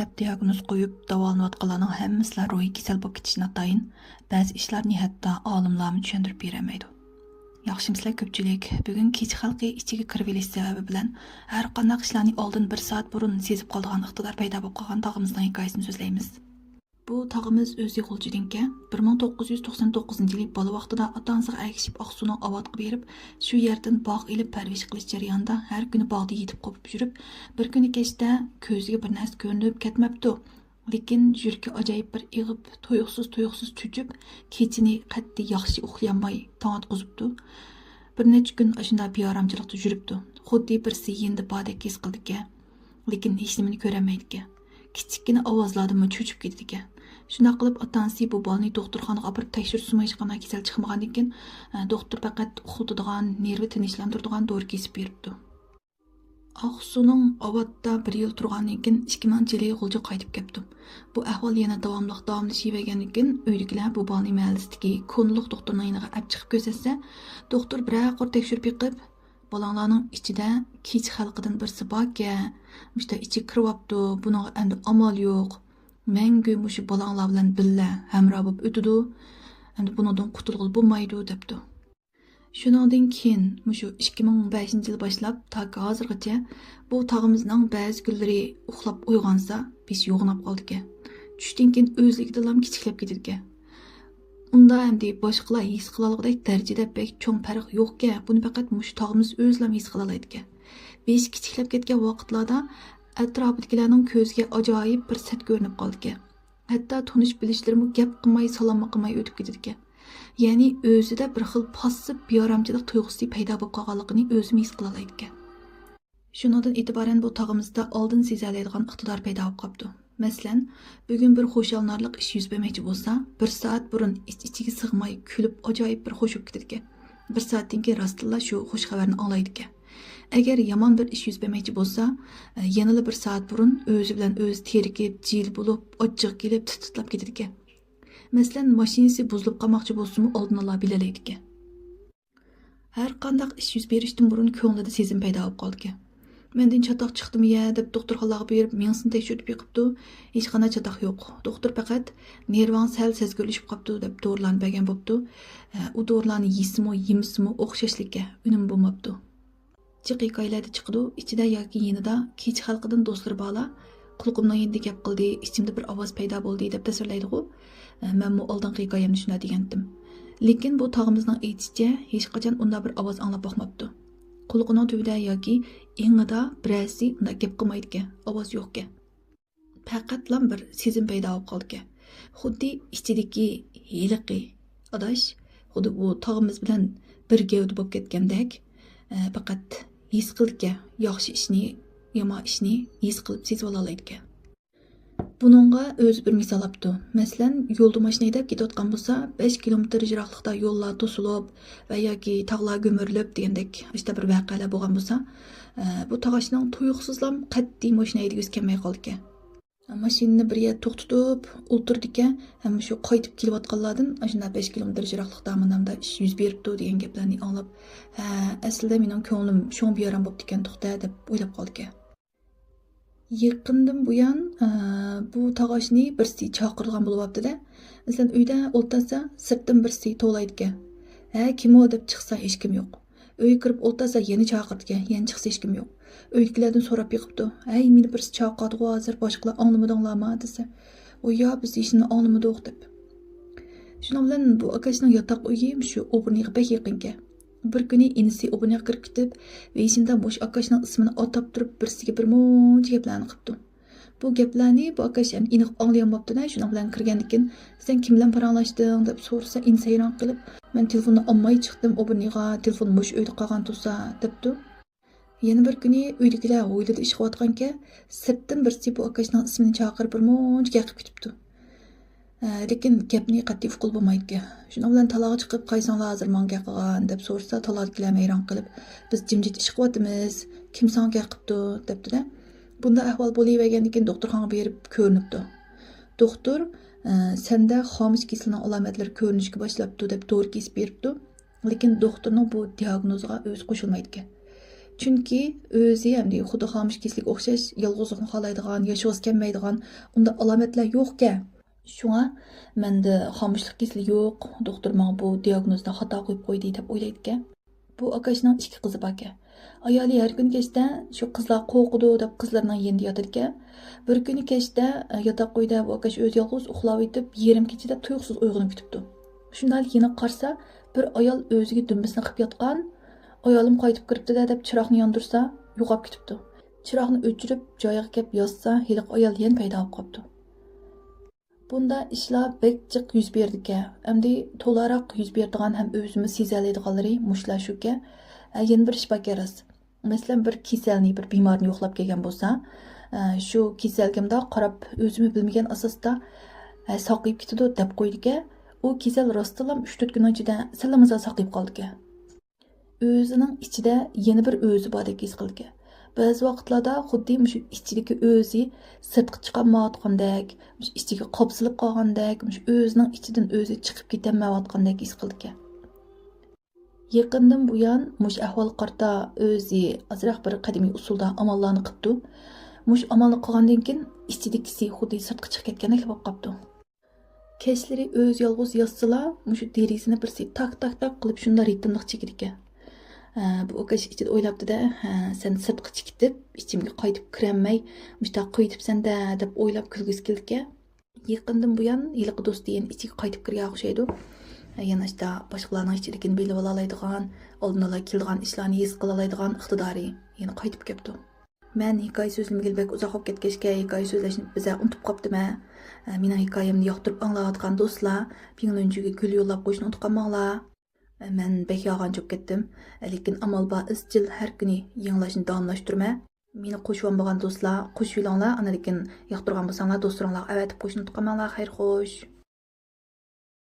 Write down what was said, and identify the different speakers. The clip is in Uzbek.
Speaker 1: Dep diagnoz qo'yib davolanayotganlarning hammasi ro'yi kasal bo'lib ketishini atayin, ba'zi ishlarni hatto olimlarmi tushuntirib berolmaydi. Yaxshimisilar ko'pchilik bugun kech xalqi ichiga kirib olish sababi bilan har qanday ishlarni oldin 1 soat burun sezib qolgan iqtidor paydo bo'lib qolgan tog'imizning hikoyasini so'zlaymiz. Bu tog'imiz o'zi G'uljidinka 1999 yil bola vaqtida ota-onasiga ergishib Oqsuning avotga berib, shu yerdan bog' ilib parvish qilish jarayonida har kuni bog'da yetib qopib yurib, bir kuni kechda ko'ziga bir narsa ko'rinib ketmabdi. Lekin yuragi ajoyib bir ig'ib, to'yuqsiz cho'chib, kechini qat'iy yaxshi uxlayolmay tong otqizibdi. Bir necha kun ashunda beoramchilikda yuribdi. Xuddi birsi endi bodek his qildiki, lekin hech nimani ko'rolmaydi. Kichikgina ovozlardimi cho'chib ketdi. Shunday qilib ota-onasi bu bolani doktorxonaga olib tekshirishmi hech qanday kasal chiqmagandan keyin doktor faqat uxlatadigan, nervi tinchlantiradigan dori kesib beribdi. Oqsuning avotda 1 yil turgandan keyin 2000-yili G'ulja qaytib keldi. Bu ahvol yana davomlashavergandan keyin uydagilar bu bolani mahallasidagi konliq doktorning yoniga olib chiqib ko'rsatsa, doktor bir tekshirib yiqib, balanglarning ichida kech xalqidan birsi borki, işte ichi kiryapti, buning endi amal yo'q. Mangu mushu balanglar bilan billa hamroh bo'lib o'tidi. Endi bundan qutulib bo'lmaydi debdi. Shuningdan keyin mushu 2005-yil boshlab toki hozirgacha bu tog'imizning ba'zi kunlari uxlab uyg'onsa, biz yo'g'inab qoldik. Tushdan keyin o'zligidan kichiklab ketdi. Unda endi boshqalar his qila olgandek darajada pek cho'ng farq yo'q-ki, buni faqat mushu tog'imiz o'zlam his qila oladi. Biz kichiklab ketgan vaqtlarda atrofidagilarning ko'ziga ajoyib bir sat ko'rinib qoldi. Hatto tonish bilishlarimi gap qilmay, salom qilmay o'tib ketdi. Ya'ni o'zida bir xil passiv beoramchilik tuyg'usi paydo bo'lib qolganligini o'zim his qila oladi. Shundan e'tiboran bu tog'imizda oldin seziladigan iqtidor paydo bo'lib qoldi. Masalan, bugun bir xo'shalnorlik ish yuz bermoqchi bo'lsa, 1 soat burun ichiga sig'may kulib ajoyib bir xo'sh bo'lib ketdi. 1 soatdan keyin rostilla shu xush xabarni anglaydi. Agar yomon bir ish yuz bermoqchi bo'lsa, yanada 1 soat burun o'zi bilan o'zi terikib, jil bo'lib, ochiq kelib titlab ketadi. Masalan, mashinasi buzilib qolmoqchi bo'lsa-mu, oldin ola bilalaydi. Har qanday ish yuz berishdan burun ko'nglida sezim paydo bo'lib qoldi. Mendan chatoq chiqdimi-ya deb doktorxonaga berib, mensini tekshirib yiqibdi. Hech qanday chatoq yo'q. Doktor faqat nervang sal sezgirlashib qopti deb dorilarni bergan bo'pti. U dorilarni yemismi o'xshashlikka unim bo'lmabdi. Chiq hikoyalarda chiqdi, ichida yoki yanida kech xalqidan do'stlar bala qulqimning endi gap qildi, ichimda bir ovoz paydo bo'ldi deb tasvirlaydi-ku. Men bu oldingi hikoyamni shunday degandim. Lekin bu tog'imizning aytishicha hech qachon unda bir ovoz anglab boqmabdi. Qulqining tubida yoki engida birasi unda gap qilmaydi, ovoz yo'q-ki. Faqatlam bir sezim paydo bo'lib qoldi. Xuddi ichidagi hiliqi adash, xuddi bu tog'imiz bilan bir gavda bo'lib ketgandek, faqat his qildiki, yaxshi ishni, yomon ishni his qilib sezib ola oladi. Buningga o'zi bir misol olibdi. Masalan, yo'lda mashina haydab ketayotgan bo'lsa, 5 kilometr yiroqlikda yo'llar to'silib va yoki tog'lar ko'mirilib degandek işte bir voqealar bo'lgan bo'lsa, bu tog'ashning tuyuqsizlam qat'iy mashina haydagisi kelmay qoldi. Mashinani bir yer to'xtatib, o'tirdi-ki, ham shu qaytib kelayotganlardan ashuna 5 kilometr yiroqlikda menamda ish yuz beribdi degan gaplarni anglab, aslida mening ko'nglim shon beoram bo'lib ekan to'xta deb o'ylab qoldi. Yaqindan buyon bu tog'ashni birsi chaqirgan bo'lyapti-da. Masalan, uyda o'ltasa, sirtdan birsi to'laydi. Kim o deb chiqsa hech kim yo'q. Uyga kirib o'ltasa, yana chaqirdi, yana chiqsa hech kim yo'q. Uydagilardan so'rab yiqibdi. Meni birsi chaqirdi hozir boshqalar anglamadinglarmi desa. Ya biz ishni anglamadik deb. Shuning bilan bu akasining yotoq uyi shu o'rniga bek yaqinga. Bir kuni inisi o'rniga kirib ketib, va esimda mush akasining ismini atab turib birsiga bir muncha gaplarni qilibdi. Bu gaplarni bu akash ham aniq anglayolmabdi-da, shuning bilan kirgandan keyin sen kim bilan paranlashding deb so'rasa, insayron qilib, men telefonni olmay chiqdim o'rniga, telefon mush uyda qolgan tursa debdi. Yana bir kuni uydagilar o'yladi ish qilayotganka, sirtdan birsi bu akashning ismini chaqirib bir muncha gapirib ketibdi. Lekin gapni qat'iy uqul bo'lmaydi. Shuning bilan talaga chiqib qaysanglar hozir menga qilgan deb so'rasa, taladagilar hayron qilib, biz jimjit ish qilyapmiz, kim senga qilibdi debdi-da. Bunda ahvol bo'lavergandan keyin doktorxonaga berib ko'rinibdi. Doktor senda xomish kasallik alomatlari ko'rinishga boshlabdi deb dori kesib beribdi. Lekin doktorning bu diagnoziga o'zi qo'shilmaydi. Chunki o'zi hamda xuddi xomush keslik o'xshash yolg'izlikni xohlaydigan, yashag'isi kelmaydigan unda alomatlar yo'q-ku. Shunga menda xomushlik keslik yo'q, doktor menga bu diagnozni xato qo'yib qo'ydi deb o'ylaydi. Bu akashning ikki qizi bor ekan. Ayoli har kun kechda shu qizlar qo'rqidi deb qizlarning yenida yotar ekan. Bir kuni kechda yotoq qo'yda bu akash o'zi yolg'iz uxlab yetib, yarim kechada tuyuqsiz uyg'onib ketibdi. Shundan yana qarsa, bir ayol o'ziga dumbasini qilib yotgan. Ayolim qaytib kiribdi-da deb chiroqni yondirsa, yo'qolib ketibdi. Chiroqni o'chirib, joyiga kelib yozsa, hiliq ayol yana paydo bo'lib qopti. Bunda ishlar bek jiq yuz berdi-ekan. Endi to'laroq yuz berdigan ham o'zimiz sezalaydiganlari mushlar shuka. Yana bir ish bor kerak. Masalan, bir kasalni, bir bemorni yo'qlab kelgan bo'lsa, shu kasalgimda qarab o'zimi bilmagan asosda saqayib ketdi deb qo'ydi-ekan. U kasal rostlam 3-4 kun ichida salamaza saqayib qoldi-ekan. O'zining ichida yana bir o'zi bordek his qildi. Ba'zi vaqtlarda xuddi shu ichidagi o'zi sirtqa chiqolmayotgandek, ichiga qopsilib qolgandek, o'zining ichidan o'zi chiqib ketolmayotgandek his qildi. Yaqindan buyon mush ahvol qarta o'zi azroq bir qadimiy usulda amallarni qildi. Mush amalni qilgandan keyin ichidagisi xuddi sirtqa chiqib ketgandek bo'lib qopti. Kechlari o'z yolg'iz yotsila, mush derisini birsi tak qilib shunda ritmliq chekidi ekan. Bu akash ichida o'ylabdi-da, sen sirtqa chiqib, ichimga qaytib kirolmay, mushta qo'yibsan-da deb o'ylab kulgisi keldi-ekan. Yaqindan buyon yiliqi do'sti yana ichiga qaytib kirgan o'xshaydi. Yana ishda boshqalarning ichidagini bilib oladigan, oldin ola kelgan ishlarni his qila oladigan iqtidori yana qaytib keldi. Men hikoya so'zlamagil bek uzoq bo'lib ketgachga hikoya so'zlashni biza unutib qopdim-a. Mening hikoyamni yoqtirib anglayotgan do'stlar, pinglunjiga gul yo'llab qo'yishni unutib qolmanglar. Men bek yolg'on cho'p ketdim, lekin amal bor izchil har kuni yanglashni davomlashtirma. Meni qo'shib bo'lgan do'stlar, qo'shilinglar, ana lekin yoqtirgan bo'lsanglar do'stlaringlar avatib qo'yishni unutib qolmanglar. Xayr xo'sh.